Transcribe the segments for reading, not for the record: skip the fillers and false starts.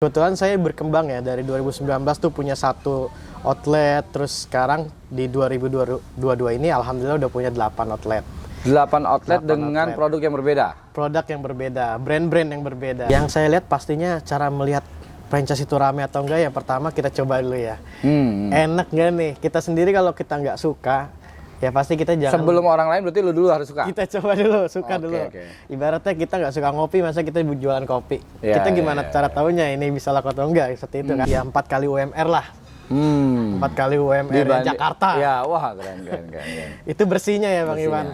Kebetulan saya berkembang ya dari 2019 tuh punya satu outlet, terus sekarang di 2022 ini alhamdulillah udah punya 8 outlet. 8 outlet dengan outlet. produk yang berbeda? Produk yang berbeda, brand-brand yang berbeda. Yang saya lihat pastinya cara melihat franchise itu rame atau enggak, yang pertama kita coba dulu ya. Enak nggak nih? Kita sendiri kalau kita nggak suka, ya pasti kita jangan. Sebelum orang lain berarti lu dulu harus suka? Kita coba dulu, suka dulu. Ibaratnya kita nggak suka ngopi, masa kita jualan kopi. Kita gimana cara tahunya ini bisa laku atau enggak, seperti itu kan. Ya 4 kali UMR lah. 4 kali UMR Jakarta. Ya, wah keren. Itu bersihnya ya Bang Iwan.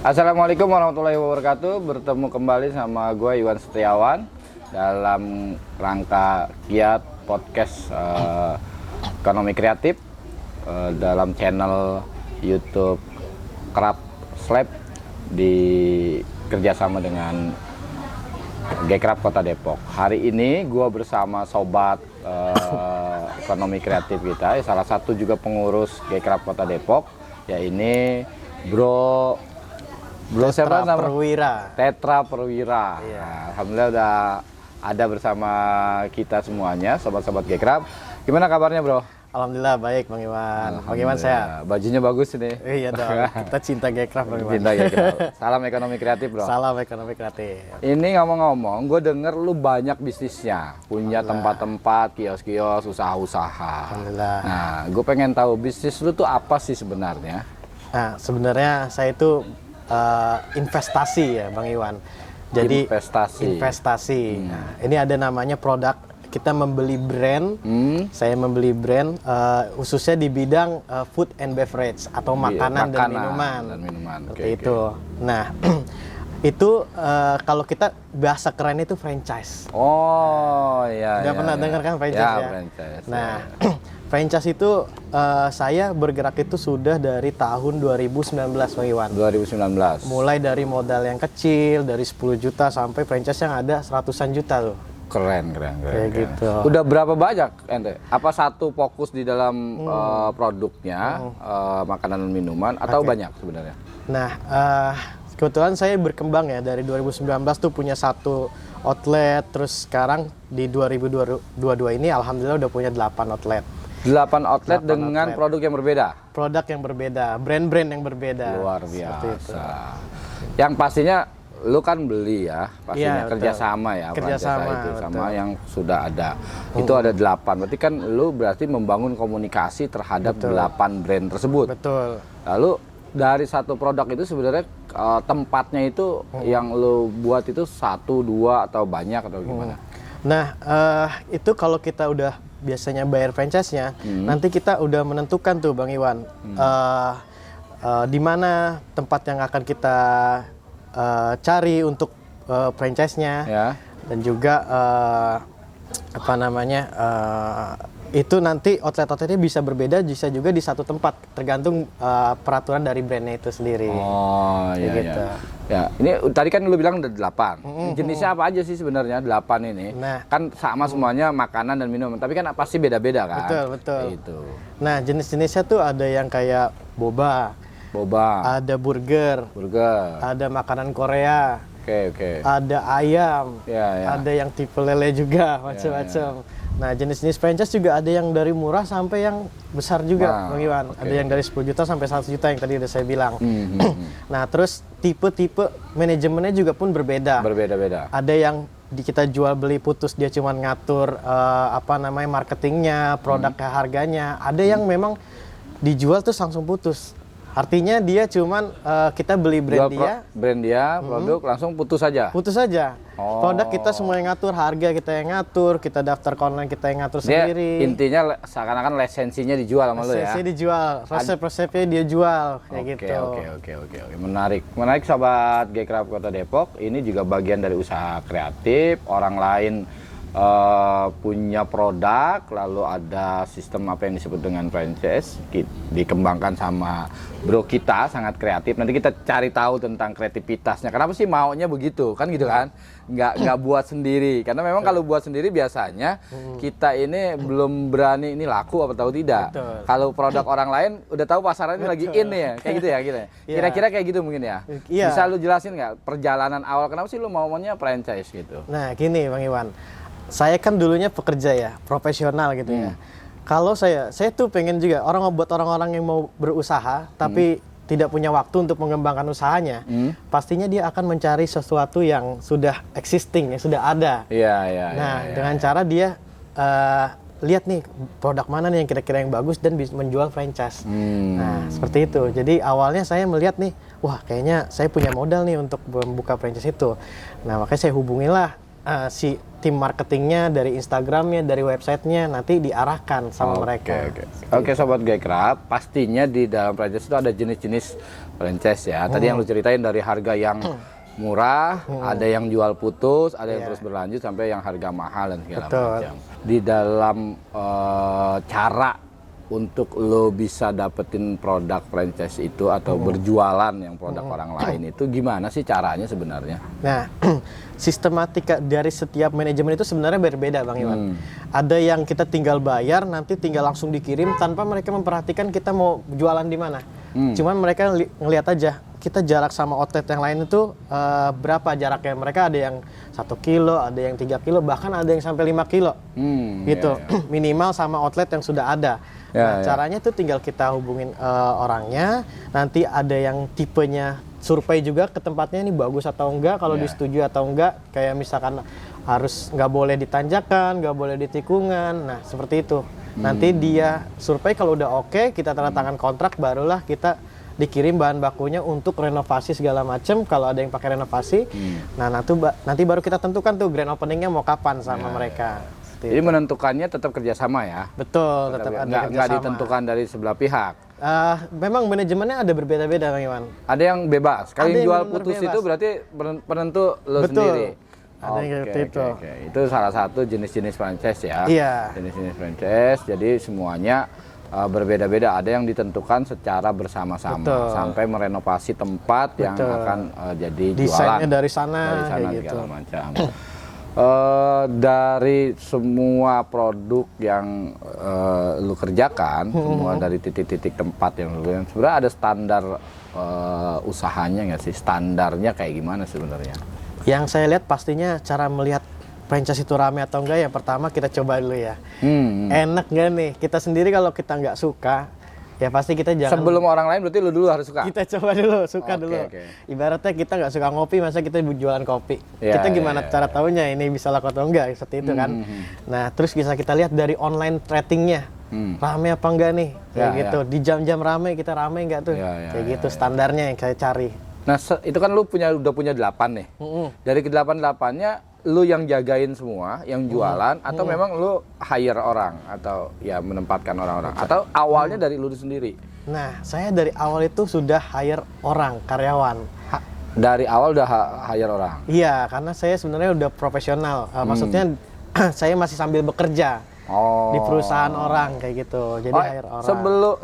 Assalamualaikum warahmatullahi wabarakatuh. Bertemu kembali sama gue Iwan Setiawan dalam rangka giat podcast ekonomi kreatif dalam channel YouTube Craft Slab di kerjasama dengan G-Craft Kota Depok. Hari ini gue bersama sobat ekonomi kreatif kita, salah satu juga pengurus G-Craft Kota Depok, ya ini Bro siapa namanya? Tetra Perwira. Iya. Nah, alhamdulillah udah ada bersama kita semuanya, sobat-sobat G-Craft. Gimana kabarnya, Bro? Alhamdulillah baik Bang Iwan. Bang Iwan sehat? Bajunya bagus ini. Iya dong. Kita cinta G-Craft Bang Iwan. Cinta G-Craft. Salam ekonomi kreatif, Bro. Salam ekonomi kreatif. Ini ngomong-ngomong, gue denger lu banyak bisnisnya, punya tempat-tempat, kios-kios, usaha-usaha. Alhamdulillah. Nah, gue pengen tahu bisnis lu tuh apa sih sebenarnya? Nah, sebenarnya saya itu investasi ya Bang Iwan. Jadi investasi. Nah, ini ada namanya produk. Kita membeli brand. Saya membeli brand khususnya di bidang food and beverage atau makanan dan minuman. Seperti itu. Nah, itu kalau kita bahasa keren itu franchise. Oh iya. Udah pernah dengar kan franchise ya? Franchise. Nah, franchise itu saya bergerak itu sudah dari tahun 2019 Bang Iwan. 2019. Mulai dari modal yang kecil, dari 10 juta sampai franchise yang ada ratusan juta loh. Keren. Gitu. Udah berapa banyak ente? Apa satu fokus di dalam produknya, makanan dan minuman, atau banyak sebenarnya? Nah, kebetulan saya berkembang ya dari 2019 tuh punya satu outlet, terus sekarang di 2022 ini alhamdulillah udah punya 8 outlet. 8 outlet dengan produk yang berbeda? Produk yang berbeda, brand-brand yang berbeda. Luar biasa. Yang pastinya lu kan beli ya, pastinya kerjasama ya, kerjasama itu sama yang sudah ada. Itu ada 8, berarti kan lu berarti membangun komunikasi terhadap 8 brand tersebut. Betul. Lalu dari satu produk itu sebenarnya tempatnya itu yang lu buat itu 1, 2 atau banyak atau gimana? Nah, itu kalau kita udah biasanya bayar franchise-nya, nanti kita udah menentukan tuh Bang Iwan, di mana tempat yang akan kita cari untuk franchise-nya, dan juga itu nanti outlet-outletnya bisa berbeda, bisa juga di satu tempat, tergantung peraturan dari brandnya itu sendiri. Oh iya, gitu. Ya, ini tadi kan lu bilang ada 8. Jenisnya apa aja sih sebenarnya 8 ini? Nah, kan sama semuanya makanan dan minuman, tapi kan pasti beda-beda kan? Betul. Itu. Nah, jenis-jenisnya tuh ada yang kayak boba, ada burger, ada makanan Korea, ada ayam, ada yang tipe lele juga, macam-macam. Nah, jenis-jenis franchise juga ada yang dari murah sampai yang besar juga, Bang Iwan. Ada yang dari 10 juta sampai 100 juta yang tadi udah saya bilang. Nah, terus tipe-tipe manajemennya juga pun berbeda. Ada yang kita jual beli putus, dia cuma ngatur marketingnya, produknya, harganya. Ada yang memang dijual terus langsung putus. Artinya dia cuman kita beli brand dia, produk langsung putus saja. Produk kita semua yang ngatur, harga kita yang ngatur, kita daftar online kita yang ngatur sendiri. Intinya seakan-akan lisensinya dijual sama lu ya. Lisensinya dijual, resep-resepnya dia jual kayak gitu. Oke. Menarik sobat G-Craft Kota Depok. Ini juga bagian dari usaha kreatif, orang lain punya produk, lalu ada sistem apa yang disebut dengan franchise, dikembangkan sama bro kita, sangat kreatif. Nanti kita cari tahu tentang kreativitasnya. Kenapa sih maunya begitu, kan gitu kan? Nggak buat sendiri. Karena memang kalau buat sendiri biasanya kita ini belum berani ini laku apa tahu tidak. Kalau produk orang lain udah tahu pasarannya lagi in ya, kayak gitu ya, gitu. Kira-kira kayak gitu mungkin ya. Bisa lu jelasin nggak perjalanan awal kenapa sih lu maunya franchise gitu? Nah, gini Bang Iwan. Saya kan dulunya pekerja ya, profesional gitu ya. Kalau saya tuh pengen juga buat orang-orang yang mau berusaha tapi tidak punya waktu untuk mengembangkan usahanya, pastinya dia akan mencari sesuatu yang sudah existing, yang sudah ada. Dengan cara dia lihat nih produk mana nih yang kira-kira yang bagus dan bisa menjual franchise. Nah, seperti itu. Jadi awalnya saya melihat nih, wah kayaknya saya punya modal nih untuk membuka franchise itu. Nah, makanya saya hubungilah si tim marketingnya dari Instagramnya, dari websitenya, nanti diarahkan sama mereka. Oke, Sobat Gekrab, pastinya di dalam franchise itu ada jenis-jenis franchise ya. Tadi yang lu ceritain dari harga yang murah, ada yang jual putus, ada yang terus berlanjut sampai yang harga mahal dan segala macam. Di dalam cara untuk lo bisa dapetin produk franchise itu atau berjualan yang produk orang lain itu gimana sih caranya sebenarnya? Nah, sistematika dari setiap manajemen itu sebenarnya berbeda Bang Iwan. Ada yang kita tinggal bayar, nanti tinggal langsung dikirim tanpa mereka memperhatikan kita mau jualan di mana. Cuman mereka ngelihat aja kita jarak sama outlet yang lain itu berapa jaraknya. Mereka ada yang 1 kilo, ada yang 3 kilo, bahkan ada yang sampai 5 kilo. Gitu. Minimal sama outlet yang sudah ada. Caranya tuh tinggal kita hubungin orangnya, nanti ada yang tipenya survei juga ke tempatnya ini bagus atau enggak, kalau disetujui atau enggak, kayak misalkan harus nggak boleh ditanjakan, nggak boleh di tikungan, nah seperti itu. Nanti dia survei kalau udah oke, kita tanda tangan kontrak, barulah kita dikirim bahan bakunya untuk renovasi segala macam. Kalau ada yang pakai renovasi, nah nanti baru kita tentukan tuh grand openingnya mau kapan sama mereka. Jadi menentukannya tetap kerjasama ya? Betul, tetap ada kerjasama. Nggak ditentukan dari sebelah pihak? Memang manajemennya ada berbeda-beda Bang Iwan. Ada yang bebas? Kalau yang jual putus itu berarti penentu lo sendiri? Ada yang seperti itu. Itu salah satu jenis-jenis franchise ya? Iya. Jenis-jenis franchise, jadi semuanya berbeda-beda. Ada yang ditentukan secara bersama-sama sampai merenovasi tempat yang akan jadi jualan. Desainnya dari sana segala gitu. Macam. Dari semua produk yang lu kerjakan, semua dari titik-titik tempat yang lu kerjakan, sebenarnya ada standar usahanya nggak sih? Standarnya kayak gimana sebenarnya? Yang saya lihat pastinya cara melihat franchise itu rame atau enggak, yang pertama kita coba dulu ya. Enak nggak nih? Kita sendiri kalau kita nggak suka, ya pasti kita jangan. Sebelum orang lain berarti lu dulu harus suka? Kita coba dulu, suka dulu. Ibaratnya kita nggak suka ngopi, masa kita jualan kopi? Kita gimana cara tahunya ini bisa laku atau enggak, seperti itu kan. Nah, terus bisa kita lihat dari online ratingnya. Rame apa enggak nih? Kayak gitu. Di jam-jam rame, kita rame enggak tuh? Kayak gitu standarnya yang saya cari. Nah, itu kan lu udah punya 8 nih. Dari ke-8-8-nya lu yang jagain semua, yang jualan, atau memang lu hire orang atau ya menempatkan orang-orang, atau awalnya dari lu sendiri? Nah, saya dari awal itu sudah hire orang, karyawan. Dari awal udah hire orang? Iya, karena saya sebenarnya udah profesional. Maksudnya saya masih sambil bekerja di perusahaan orang kayak gitu. Jadi hire orang.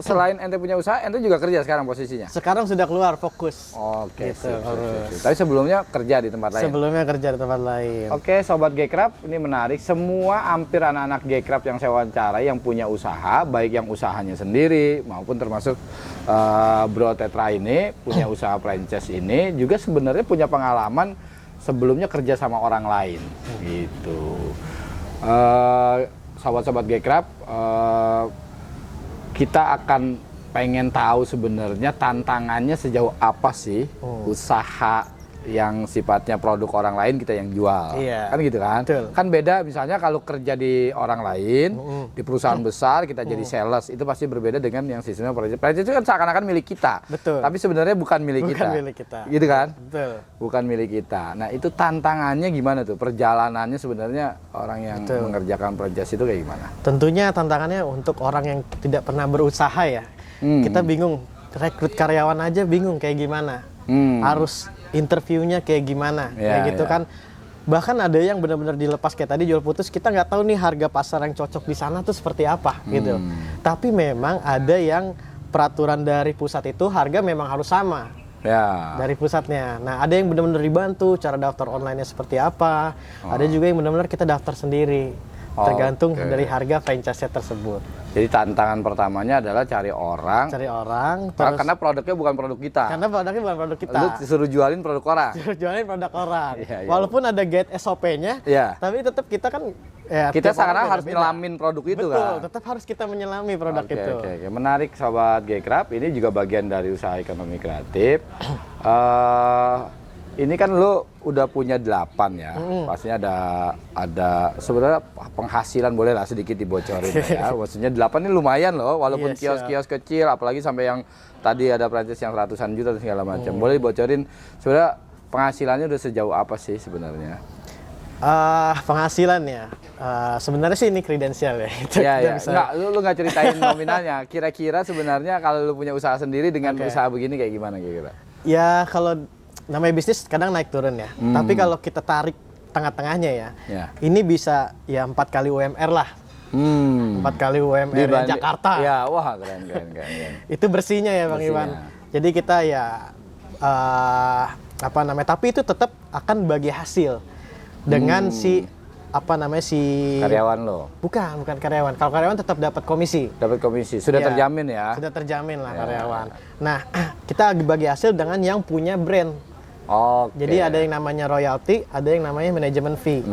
Selain ente punya usaha, ente juga kerja sekarang posisinya? Sekarang sudah keluar fokus. Gitu. Tapi sebelumnya kerja di tempat lain? Sebelumnya kerja di tempat lain. Oke, Sobat Gekrab, ini menarik. Semua hampir anak-anak Gekrab yang saya wawancarai yang punya usaha, baik yang usahanya sendiri maupun termasuk Bro Tetra ini punya usaha franchise ini, juga sebenarnya punya pengalaman sebelumnya kerja sama orang lain. Gitu. Sobat-sobat Gekrab, kita akan pengen tahu sebenarnya tantangannya sejauh apa sih usaha yang sifatnya produk orang lain kita yang jual. Kan gitu kan? Kan beda misalnya kalau kerja di orang lain, di perusahaan besar kita jadi sales, itu pasti berbeda dengan yang sistemnya franchise. Franchise itu kan seakan-akan milik kita. Tapi sebenarnya bukan milik kita. Milik kita. Gitu kan? Bukan milik kita. Nah, itu tantangannya gimana tuh? Perjalanannya sebenarnya orang yang mengerjakan franchise itu kayak gimana? Tentunya tantangannya untuk orang yang tidak pernah berusaha ya. Kita bingung, rekrut karyawan aja bingung kayak gimana. Harus interviewnya kayak gimana, kayak gitu kan. Bahkan ada yang benar-benar dilepas kayak tadi jual putus, kita nggak tahu nih harga pasar yang cocok di sana tuh seperti apa gitu. Tapi memang ada yang peraturan dari pusat itu harga memang harus sama dari pusatnya. Nah ada yang benar-benar dibantu cara daftar online-nya seperti apa. Ada juga yang benar-benar kita daftar sendiri. Tergantung dari harga franchise tersebut. Jadi tantangan pertamanya adalah cari orang. Terus, karena produknya bukan produk kita. Karena produknya bukan produk kita. Lu disuruh jualin produk orang. Walaupun ada guide SOP-nya, tapi tetap kita kan kita sekarang harus nyelamin produk itu. Betul, kan. Tetap harus kita menyelami produk itu. Oke. Menarik sobat Gcraft, ini juga bagian dari usaha ekonomi kreatif. Ini kan lo udah punya 8 ya, pastinya ada sebenarnya penghasilan boleh lah sedikit dibocorin ya. Maksudnya 8 ini lumayan loh, walaupun kios-kios kecil, apalagi sampai yang tadi ada franchise yang ratusan juta dan segala macam. Boleh dibocorin sebenarnya penghasilannya udah sejauh apa sih sebenarnya? Penghasilannya sebenarnya sih ini kredensial ya. Nggak, lu nggak ceritain nominalnya. Kira-kira sebenarnya kalau lu punya usaha sendiri dengan usaha begini kayak gimana kira-kira? Ya kalau namanya bisnis kadang naik turun ya. Tapi kalau kita tarik tengah-tengahnya ini bisa ya 4 kali UMR lah. 4 kali UMR Jakarta. Ya, wah keren. Itu bersihnya ya Bang Iwan. Jadi kita ya tapi itu tetap akan bagi hasil dengan si karyawan lo. Bukan karyawan. Kalau karyawan tetap dapat komisi. Sudah terjamin ya. Sudah terjamin lah karyawan. Nah, kita bagi hasil dengan yang punya brand. Jadi ada yang namanya royalty, ada yang namanya manajemen fee.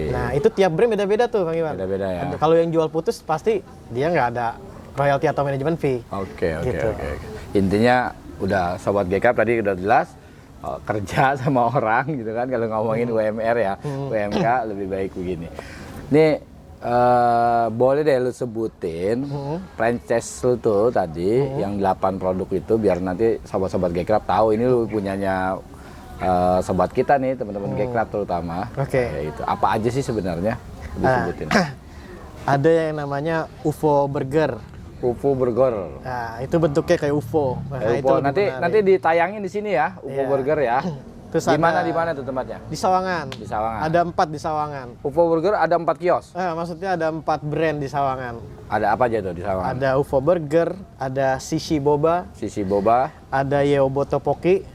Nah, itu tiap brand beda-beda tuh Bang Iwan. Beda-beda ya. Kalau yang jual putus pasti dia nggak ada royalty atau manajemen fee. Oke. Intinya udah sobat Gcraft tadi udah jelas. Kerja sama orang gitu kan, kalau ngomongin UMR ya, UMK lebih baik begini. Ini boleh deh lu sebutin franchise lu tuh tadi yang 8 produk itu biar nanti sobat-sobat Gcraft tahu ini lu punyanya sobat kita nih, teman-teman Gcraft terutama. Itu apa aja sih sebenarnya? Disebutin. Ada yang namanya UFO Burger. Nah, itu bentuknya kayak UFO. Itu nanti ditayangin di sini ya, UFO Burger ya. Terus di mana tuh tempatnya? Di Sawangan. Ada 4 di Sawangan. UFO Burger ada 4 kios. Maksudnya ada 4 brand di Sawangan. Ada apa aja tuh di Sawangan? Ada UFO Burger, ada Shishi Boba, ada Yeoboto Poki,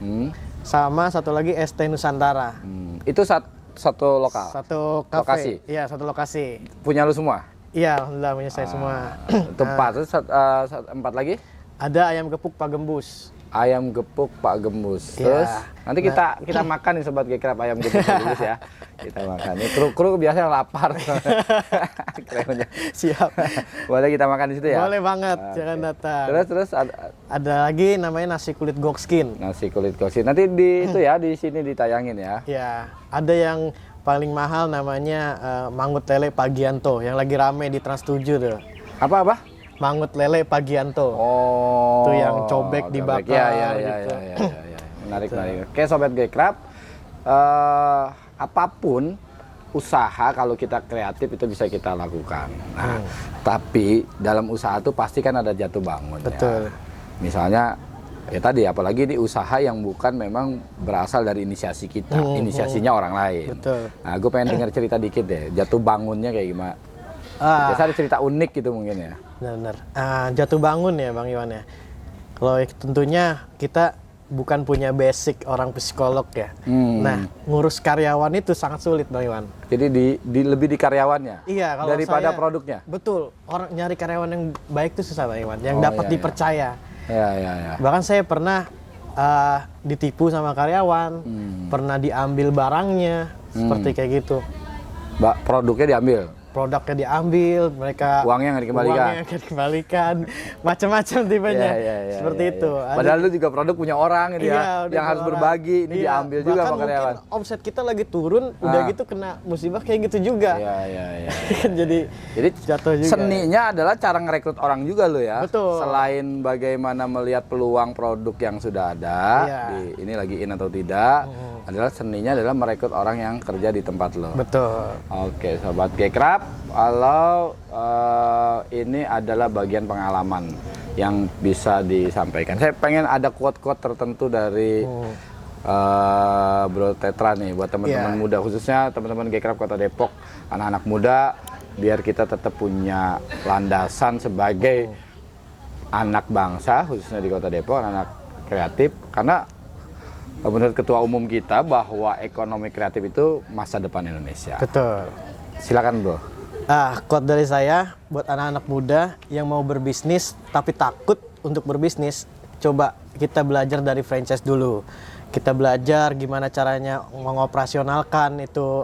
sama satu lagi ST Nusantara. Itu satu lokal. Satu kafe. Iya, satu lokasi. Punya lu semua? Iya, alhamdulillah punya saya semua. Tempat terus 4 lagi? Ada ayam gepuk Pak Gembus. Terus nanti kita makan nih sobat Gcraft ayam gepuk Pak Gembus ya. Kita makan. Ini kru biasanya lapar. Siap. Boleh kita makan di situ ya? Boleh banget, jangan datang. Terus ada lagi namanya nasi kulit gokskin. Nanti di itu ya, di sini ditayangin ya. Iya, ada yang paling mahal namanya mangut lele Pagianto yang lagi rame di Trans 7 tuh. Apa? Mangut lele Pagianto. Itu yang cobek dibakar gitu. Menarik. Oke sobat Gcraft, apapun usaha kalau kita kreatif itu bisa kita lakukan. Nah, tapi dalam usaha itu pasti kan ada jatuh bangun. Betul. Ya. Misalnya ya tadi apalagi di usaha yang bukan memang berasal dari inisiasi kita, inisiasinya orang lain. Betul. Nah, gue pengen dengar cerita dikit deh, jatuh bangunnya kayak gimana? Biasa ada cerita unik gitu mungkin ya. Benar. Jatuh bangun ya Bang Iwan ya. Kalau tentunya kita bukan punya basic orang psikolog ya. Nah, ngurus karyawan itu sangat sulit Bang Iwan. Jadi lebih di karyawannya? Iya, kalau daripada produknya? Betul. Orang nyari karyawan yang baik itu susah Bang Iwan, yang dapat dipercaya. Ya. Bahkan saya pernah ditipu sama karyawan, pernah diambil barangnya, seperti kayak gitu. Produknya diambil? Produknya diambil, mereka uangnya nggak dikembalikan, macam-macam tipenya, seperti itu. Padahal lu juga produk punya orang ini yang harus berbagi, ini diambil juga sama karyawan. Mungkin omset kita lagi turun, udah gitu kena musibah kayak gitu juga. Jadi jatuh juga. Seninya adalah cara ngerekrut orang juga lo ya. Betul. Selain bagaimana melihat peluang produk yang sudah ada, ini lagi in atau tidak, adalah seninya adalah merekrut orang yang kerja di tempat lo. Betul. Oke, sobat Gcraft. Kalau ini adalah bagian pengalaman yang bisa disampaikan. Saya pengen ada quote-quote tertentu dari Bro Tetra nih buat teman-teman muda, khususnya teman-teman Gcraft Kota Depok, anak-anak muda, biar kita tetap punya landasan sebagai anak bangsa, khususnya di Kota Depok, anak kreatif, karena menurut Ketua Umum kita bahwa ekonomi kreatif itu masa depan Indonesia. Betul. Silakan Bro. Quote dari saya buat anak-anak muda yang mau berbisnis tapi takut untuk berbisnis, coba kita belajar dari franchise dulu. Kita belajar gimana caranya mengoperasionalkan itu,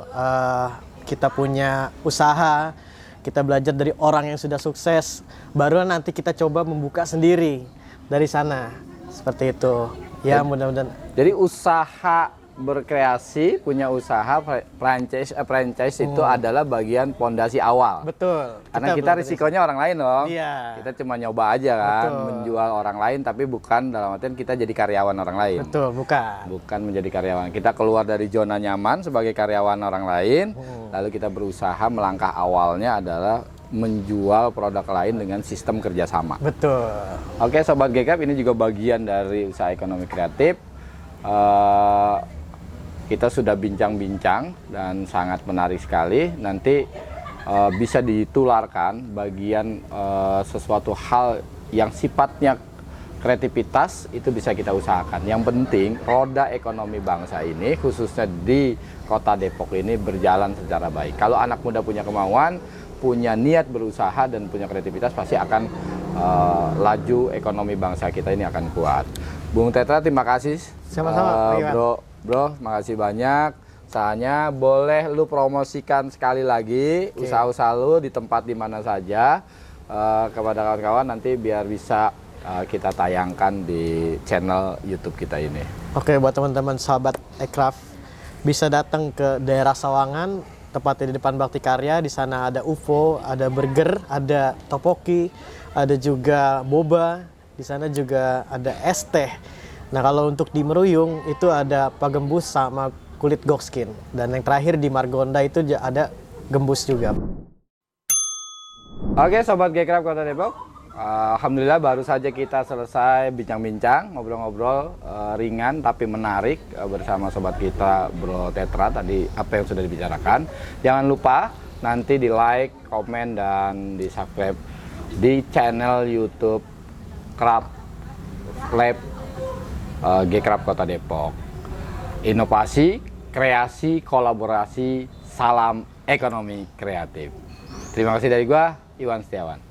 kita punya usaha, kita belajar dari orang yang sudah sukses, baru nanti kita coba membuka sendiri dari sana. Seperti itu. Ya, mudah-mudahan. Jadi usaha berkreasi, punya usaha franchise itu adalah bagian pondasi awal. Betul. Karena kita risikonya orang lain dong. Iya. Kita cuma nyoba aja kan, Betul. menjual orang lain, tapi bukan dalam artian kita jadi karyawan orang lain. Betul, bukan. Bukan menjadi karyawan. Kita keluar dari zona nyaman sebagai karyawan orang lain, lalu kita berusaha melangkah awalnya adalah menjual produk lain dengan sistem kerjasama. Betul. Oke Sobat Gcraft, ini juga bagian dari usaha ekonomi kreatif. Kita sudah bincang-bincang dan sangat menarik sekali. Nanti bisa ditularkan bagian sesuatu hal yang sifatnya kreativitas itu bisa kita usahakan. Yang penting roda ekonomi bangsa ini khususnya di Kota Depok ini berjalan secara baik. Kalau anak muda punya kemauan, punya niat berusaha dan punya kreativitas, pasti akan laju ekonomi bangsa kita ini akan kuat. Bung Tetra, terima kasih. Sama-sama, Bro, makasih banyak. Saatnya boleh lu promosikan sekali lagi usaha-usaha lu di tempat di mana saja kepada kawan-kawan, nanti biar bisa kita tayangkan di channel YouTube kita ini. Oke, buat teman-teman sahabat Gcraft, bisa datang ke daerah Sawangan, tepatnya di depan Bakti Karya. Di sana ada UFO, ada burger, ada topoki, ada juga boba. Di sana juga ada es teh. Nah, kalau untuk di Meruyung itu ada pagembus sama kulit gokskin. Dan yang terakhir di Margonda itu ada gembus juga. Oke Sobat Gcraft Kota Depok, alhamdulillah baru saja kita selesai bincang-bincang, ngobrol-ngobrol ringan tapi menarik bersama sobat kita Bro Tetra tadi apa yang sudah dibicarakan. Jangan lupa nanti di like, komen, dan di subscribe di channel YouTube Craft Lab Gcraft Kota Depok. Inovasi, kreasi, kolaborasi, salam ekonomi kreatif. Terima kasih dari gua, Iwan Setiawan.